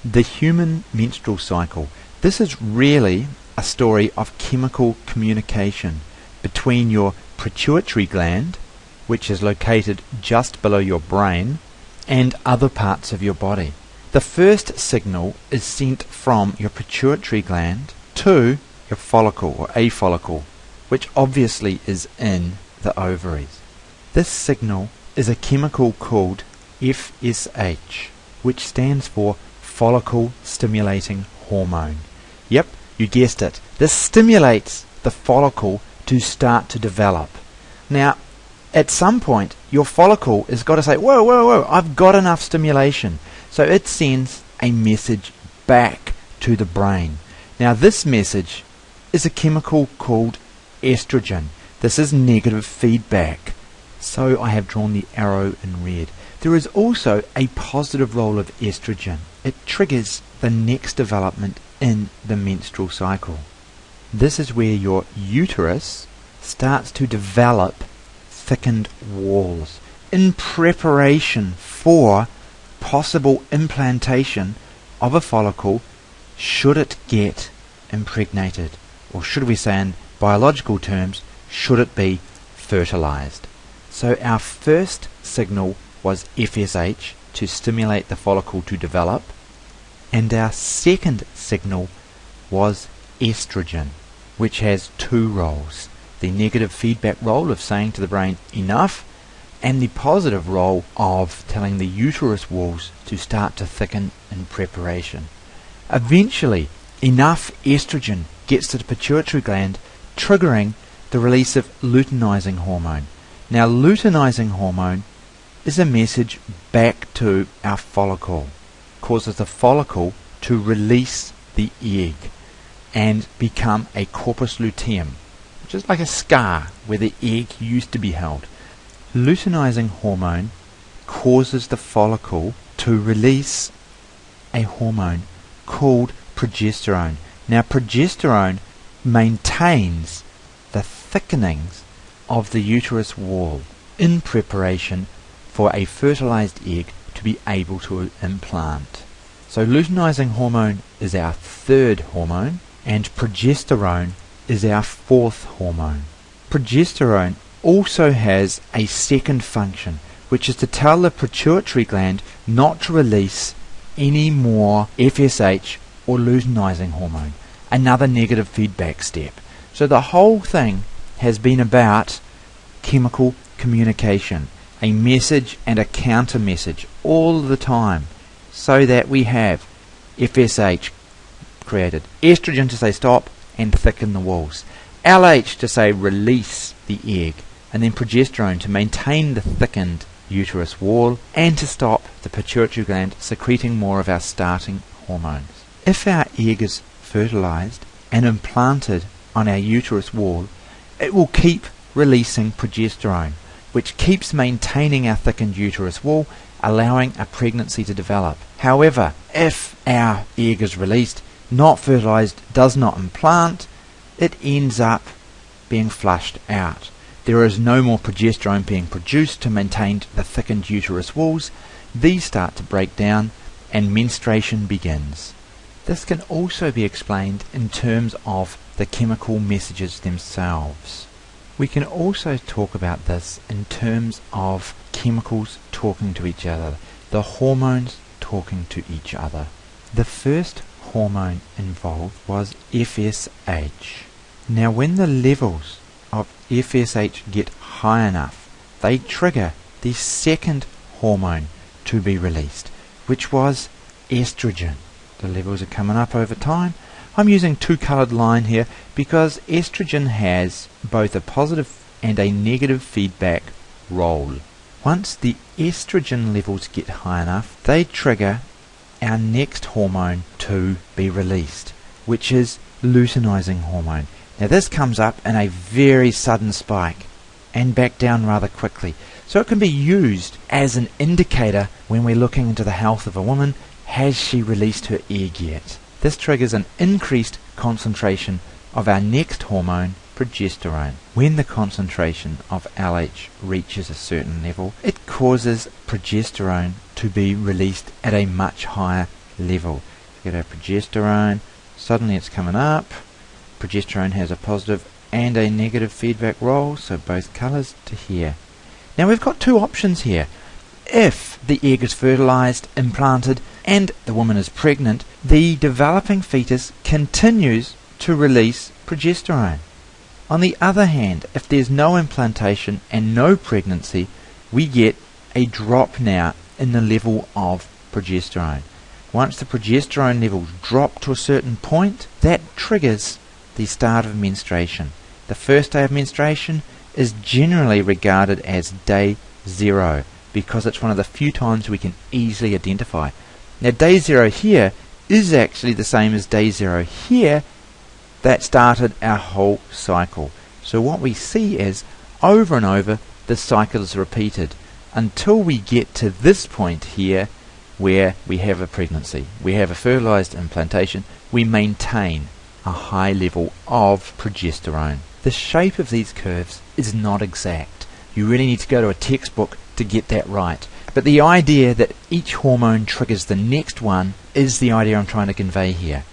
The human menstrual cycle. This is really a story of chemical communication between your pituitary gland, which is located just below your brain, and other parts of your body. The first signal is sent from your pituitary gland to your follicle or a follicle, which obviously is in the ovaries. This signal is a chemical called FSH, which stands for follicle stimulating hormone. Yep, you guessed it. This stimulates the follicle to start to develop. Now, at some point, your follicle has got to say, whoa, whoa, whoa, I've got enough stimulation. So it sends a message back to the brain. Now, this message is a chemical called estrogen. This is negative feedback. So I have drawn the arrow in red. There is also a positive role of estrogen. It triggers the next development in the menstrual cycle. This is where your uterus starts to develop thickened walls in preparation for possible implantation of a follicle should it get impregnated, or should we say in biological terms, should it be fertilized. So our first signal was FSH, to stimulate the follicle to develop, and our second signal was estrogen, which has two roles: the negative feedback role of saying to the brain enough, and the positive role of telling the uterus walls to start to thicken in preparation. Eventually, enough estrogen gets to the pituitary gland, triggering the release of luteinizing hormone. Now, luteinizing hormone is a message back to our follicle, causes the follicle to release the egg and become a corpus luteum, which is like a scar where the egg used to be held. Luteinizing hormone causes the follicle to release a hormone called progesterone. Now, progesterone maintains the thickenings of the uterus wall in preparation for a fertilized egg to be able to implant. So luteinizing hormone is our third hormone, and progesterone is our fourth hormone. Progesterone also has a second function, which is to tell the pituitary gland not to release any more FSH or luteinizing hormone, another negative feedback step. So the whole thing has been about chemical communication, a message and a counter message all the time, so that we have FSH created, estrogen to say stop and thicken the walls, LH to say release the egg, and then progesterone to maintain the thickened uterus wall and to stop the pituitary gland secreting more of our starting hormones. If our egg is fertilized and implanted on our uterus wall, it will keep releasing progesterone, which keeps maintaining our thickened uterus wall, allowing a pregnancy to develop. However, if our egg is released, not fertilized, does not implant, it ends up being flushed out. There is no more progesterone being produced to maintain the thickened uterus walls. These start to break down and menstruation begins. This can also be explained in terms of the chemical messages themselves. We can also talk about this in terms of chemicals talking to each other, the hormones talking to each other. The first hormone involved was FSH. Now, when the levels of FSH get high enough, they trigger the second hormone to be released, which was estrogen. The levels are coming up over time. I'm using two-coloured line here because estrogen has both a positive and a negative feedback role. Once the estrogen levels get high enough, they trigger our next hormone to be released, which is luteinizing hormone. Now, this comes up in a very sudden spike and back down rather quickly. So it can be used as an indicator when we're looking into the health of a woman. Has she released her egg yet? This triggers an increased concentration of our next hormone, progesterone. When the concentration of LH reaches a certain level, it causes progesterone to be released at a much higher level. Get our progesterone, suddenly it's coming up. Progesterone has a positive and a negative feedback role, so both colours to here. Now we've got two options here. If the egg is fertilized, implanted, and the woman is pregnant, the developing fetus continues to release progesterone. On the other hand, if there's no implantation and no pregnancy, we get a drop now in the level of progesterone. Once the progesterone levels drop to a certain point, that triggers the start of menstruation. The first day of menstruation is generally regarded as day 0 because it's one of the few times we can easily identify. Now day 0 here is actually the same as day 0 here that started our whole cycle. So what we see is over and over the cycle is repeated until we get to this point here where we have a pregnancy. We have a fertilized implantation. We maintain a high level of progesterone. The shape of these curves is not exact. You really need to go to a textbook to get that right. But the idea that each hormone triggers the next one is the idea I'm trying to convey here.